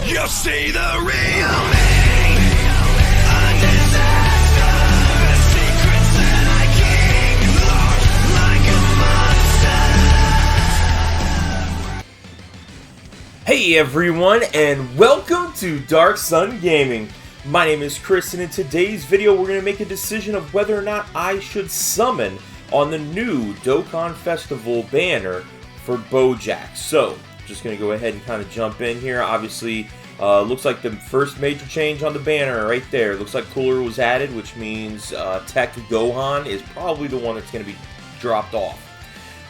You'll see the real me. A disaster. Secrets that I keep locked like a monster. Hey everyone, and welcome to Darkson Gaming. My name is Chris, and in today's video we're going to make a decision of whether or not I should summon on the new Dokkan Festival banner for Boujack. So, just going to go ahead and kind of jump in here. Obviously, looks like the first major change on the banner right there. Looks like Cooler was added, which means Tech Gohan is probably the one that's going to be dropped off.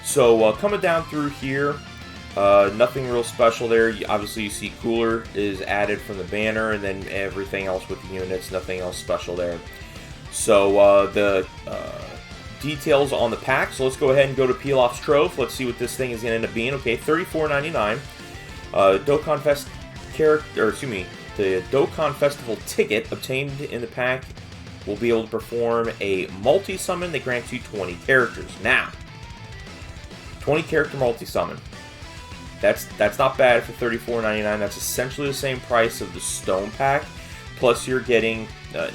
So, coming down through here, nothing real special there. Obviously, you see Cooler is added from the banner, and then everything else with the units, nothing else special there. So, the details on the pack. So, let's go ahead and go to Peel Off's Trove. Let's see what this thing is going to end up being. Okay, $34.99. Dokkan the Dokkan Festival ticket obtained in the pack will be able to perform a multi-summon that grants you 20 characters. Now, 20 character multi-summon. That's not bad for $34.99. That's essentially the same price of the Stone Pack. Plus, you're getting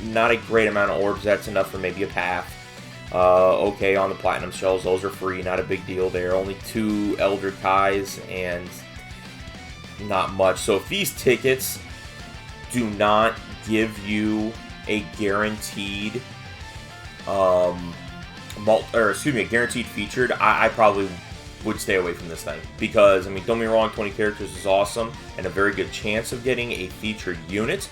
not a great amount of orbs. That's enough for maybe a path. Okay, on the Platinum Shells, those are free. Not a big deal there. Only 2 Elder Kais and not much. So if these tickets do not give you a guaranteed, guaranteed featured, I probably would stay away from this thing, because I mean, don't get me wrong, 20 characters is awesome and a very good chance of getting a featured unit.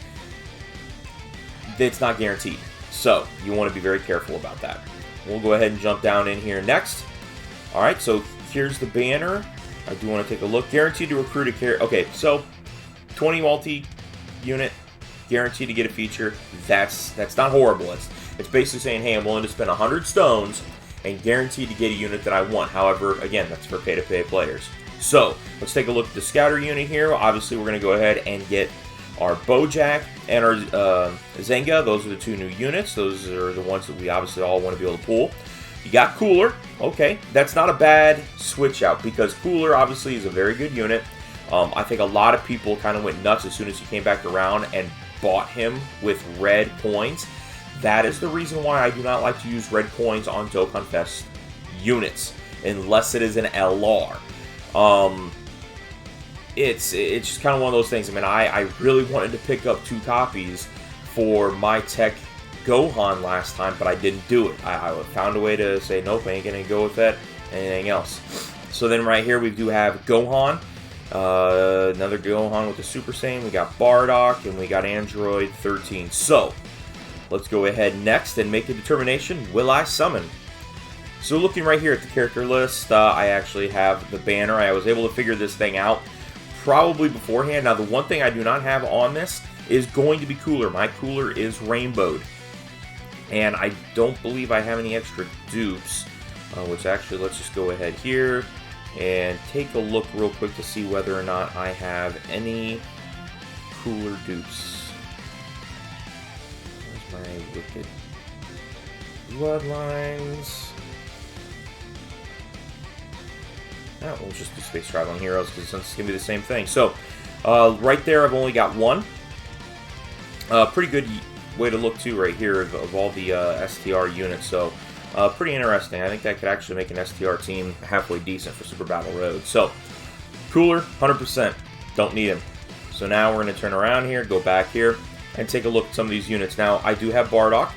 It's not guaranteed, so you want to be very careful about that. We'll go ahead and jump down in here next. Alright, so here's the banner. I do want to take a look. Guaranteed to recruit a character. Okay, so 20 multi-unit, guaranteed to get a feature. That's not horrible. It's basically saying, hey, I'm willing to spend 100 stones and guaranteed to get a unit that I want. However, again, that's for pay-to-play players. So, let's take a look at the Scouter unit here. Obviously, we're going to go ahead and get our Boujack and our Zenga. Those are the 2 new units. Those are the ones that we obviously all want to be able to pull. You got Cooler. Okay, that's not a bad switch out, because Cooler obviously is a very good unit. I think a lot of people kind of went nuts as soon as he came back around and bought him with red coins. That is the reason why I do not like to use red coins on Dokkan Fest units, unless it is an LR. It's just kind of one of those things. I mean, I really wanted to pick up 2 copies for my Tech Gohan last time, but I didn't do it. I found a way to say, nope, I ain't going to go with that, anything else. So then right here we do have Gohan. Another Gohan with the Super Saiyan. We got Bardock, and we got Android 13. So, let's go ahead next and make a determination. Will I summon? So looking right here at the character list, I actually have the banner. I was able to figure this thing out probably beforehand. Now, the one thing I do not have on this is going to be Cooler. My Cooler is rainbowed. And I don't believe I have any extra dupes. Which actually, let's just go ahead here and take a look real quick to see whether or not I have any Cooler dupes. Where's my wicked bloodlines? Oh, we'll just do Space Traveling Heroes, because it's going to be the same thing. So, right there, I've only got 1. Pretty good way to look, too, right here, of all the STR units. So, pretty interesting. I think that could actually make an STR team halfway decent for Super Battle Road. So, Cooler, 100%. Don't need him. So now we're going to turn around here, go back here, and take a look at some of these units. Now, I do have Bardock.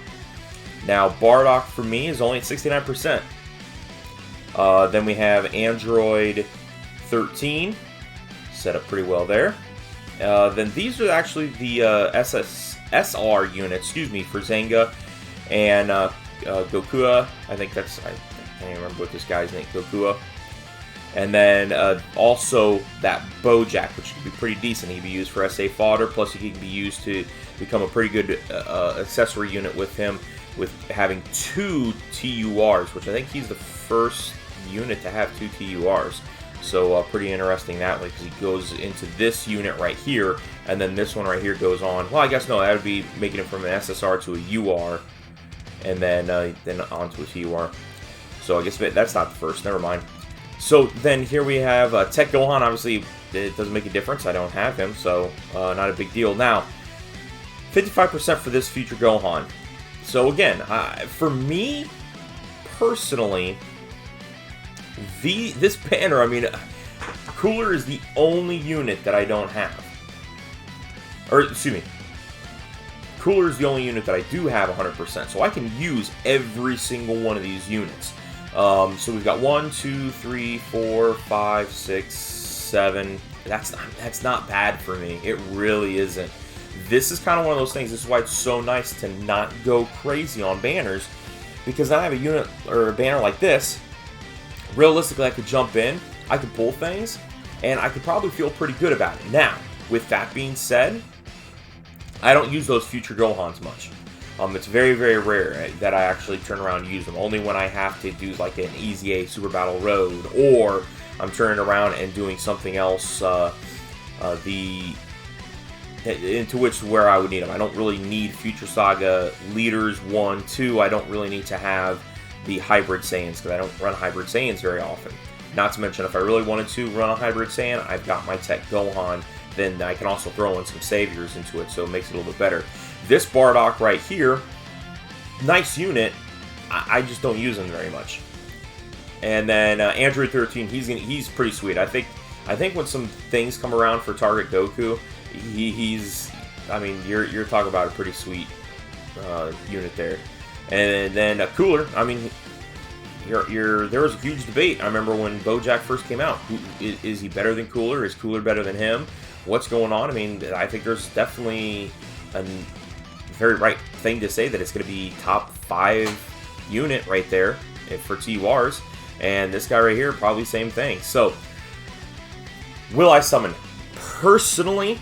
Now, Bardock, for me, is only at 69%. Then we have Android 13, set up pretty well there. Then these are actually the SR units, for Zenga and Goku. I think that's, I can't even remember what this guy's name, Goku. And then also that Boujack, which can be pretty decent. He can be used for SA fodder, plus he can be used to become a pretty good accessory unit with him, with having 2 TURs, which I think he's the first unit to have 2 TURs. So pretty interesting that way, because he goes into this unit right here, and then this one right here goes on. Well, I guess no, that would be making it from an SSR to a UR, and then onto a TUR. So I guess that's not the first. Never mind. So then here we have Tech Gohan. Obviously, it doesn't make a difference. I don't have him, so not a big deal. Now, 55% for this future Gohan. So again, for me personally, this banner, I mean, Cooler is the only unit that I don't have. Or, excuse me. Cooler is the only unit that I do have 100%, so I can use every single one of these units. So we've got 1, 2, 3, 4, 5, 6, 7. That's not bad for me. It really isn't. This is kind of one of those things. This is why it's so nice to not go crazy on banners, because I have a unit or a banner like this. Realistically, I could jump in, I could pull things, and I could probably feel pretty good about it. Now, with that being said, I don't use those future Gohans much. It's very, very rare that I actually turn around and use them. Only when I have to do like an Easy A Super Battle Road, or I'm turning around and doing something else into where I would need them. I don't really need Future Saga Leaders 1, 2. I don't really need to have the Hybrid Saiyans, because I don't run Hybrid Saiyans very often. Not to mention, if I really wanted to run a Hybrid Saiyan, I've got my Tech Gohan. Then I can also throw in some Saviors into it, so it makes it a little bit better. This Bardock right here, nice unit. I just don't use him very much. And then Android 13, he's pretty sweet. I think when some things come around for Target Goku, he's I mean, you're talking about a pretty sweet unit there. And then Cooler, I mean, there was a huge debate. I remember when Boujack first came out. Is he better than Cooler? Is Cooler better than him? What's going on? I mean, I think there's definitely a very right thing to say that it's going to be top 5 unit right there for TURs. And this guy right here, probably same thing. So, will I summon? Personally,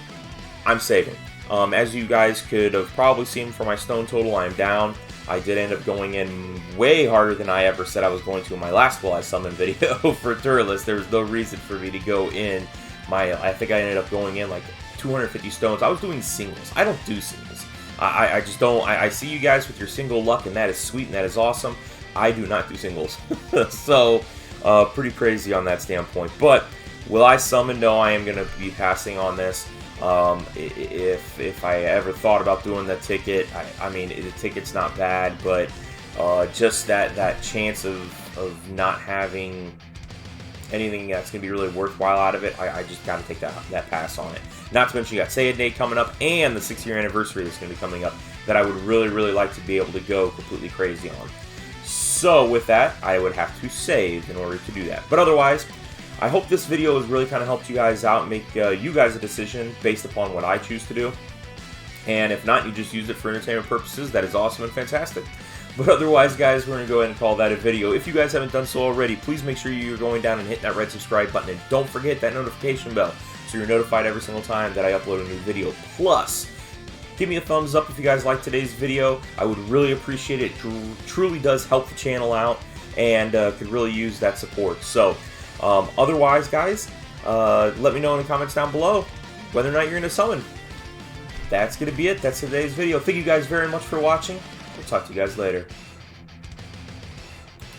I'm saving. As you guys could have probably seen from my stone total, I'm down. I did end up going in way harder than I ever said I was going to in my last Will I Summon video for Turles. There was no reason for me to go in. I think I ended up going in like 250 stones. I was doing singles. I don't do singles. I just don't. I see you guys with your single luck, and that is sweet and that is awesome. I do not do singles. So, pretty crazy on that standpoint. But, will I summon? No, I am going to be passing on this. If I ever thought about doing the ticket, I mean, the ticket's not bad, but just that chance of not having anything that's going to be really worthwhile out of it, I just got to take that pass on it. Not to mention you got Saiyan Day coming up, and the 6-year anniversary that's going to be coming up that I would really, really like to be able to go completely crazy on. So with that, I would have to save in order to do that. But otherwise, I hope this video has really kind of helped you guys out and make you guys a decision based upon what I choose to do. And if not, you just use it for entertainment purposes, that is awesome and fantastic. But otherwise, guys, we're going to go ahead and call that a video. If you guys haven't done so already, please make sure you're going down and hitting that red subscribe button. And don't forget that notification bell so you're notified every single time that I upload a new video. Plus, give me a thumbs up if you guys like today's video. I would really appreciate it. It truly does help the channel out and could really use that support. So, otherwise, guys, let me know in the comments down below whether or not you're going to summon. That's going to be it. That's today's video. Thank you guys very much for watching. We'll talk to you guys later.